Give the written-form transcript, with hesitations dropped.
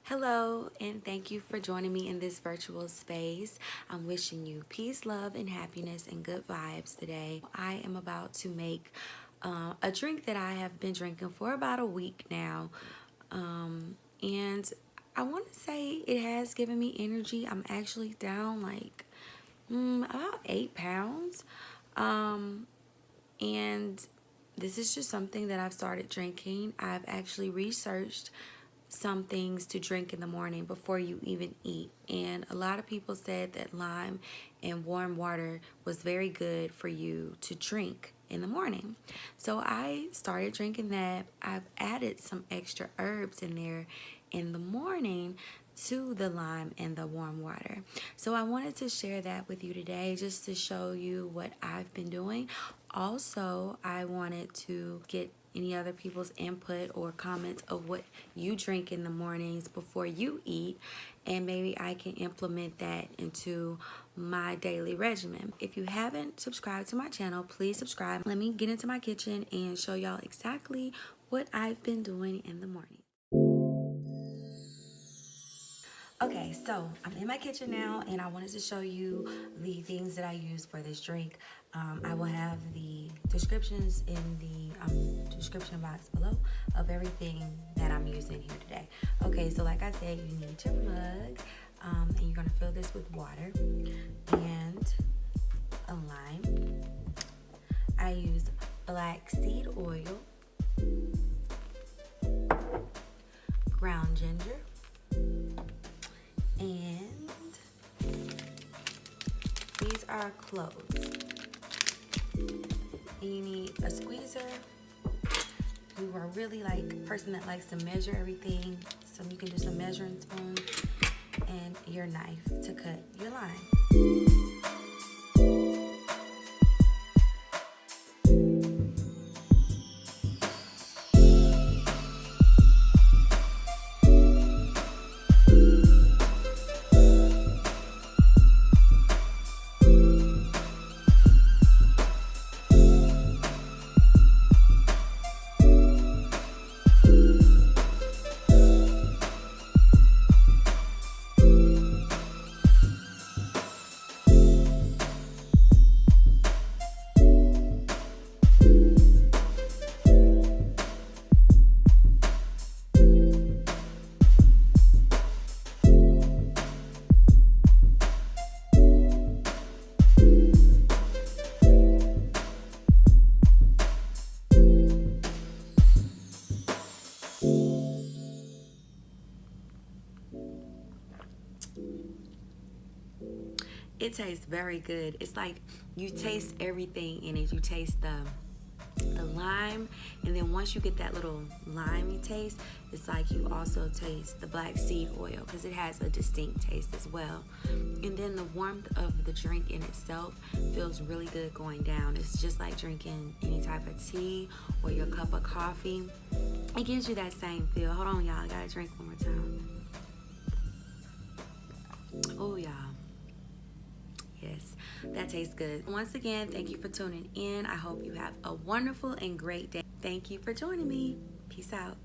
Hello, and thank you for joining me in this virtual space. I'm wishing you peace, love, and happiness and good vibes today. I am about to make a drink that I have been drinking for about a week now. And I want to say it has given me energy. I'm actually down like about 8 pounds. And this is just something that I've started drinking. I've actually researched some things to drink in the morning before you even eat, and a lot of people said that lime and warm water was very good for you to drink in the morning. So I started drinking that. I've added some extra herbs in there in the morning to the lime and the warm water. So I wanted to share that with you today just to show you what I've been doing. Also, I wanted to get any other people's input or comments of what you drink in the mornings before you eat, and maybe I can implement that into my daily regimen. If you haven't subscribed to my channel, please subscribe. Let me get into my kitchen and show y'all exactly what I've been doing in the morning. Okay, so I'm in my kitchen now, and I wanted to show you the things that I use for this drink. I will have the descriptions in the description box below of everything that I'm using here today. Okay, so like I said, you need your mug, and you're gonna fill this with water and a lime. I use black seed oil, ground ginger, and these are cloves. And you need a squeezer. You are really like a person that likes to measure everything, so you can do some measuring spoons, and your knife to cut your lime. It tastes very good. It's like you taste everything in it. You taste the lime, and then once you get that little limey taste, it's like you also taste the black seed oil because it has a distinct taste as well. And then the warmth of the drink in itself feels really good going down. It's just like drinking any type of tea or your cup of coffee. It gives you that same feel. Hold on, y'all. I gotta drink one more time. Oh, y'all. Yes, that tastes good. Once again, thank you for tuning in. I hope you have a wonderful and great day. Thank you for joining me. Peace out.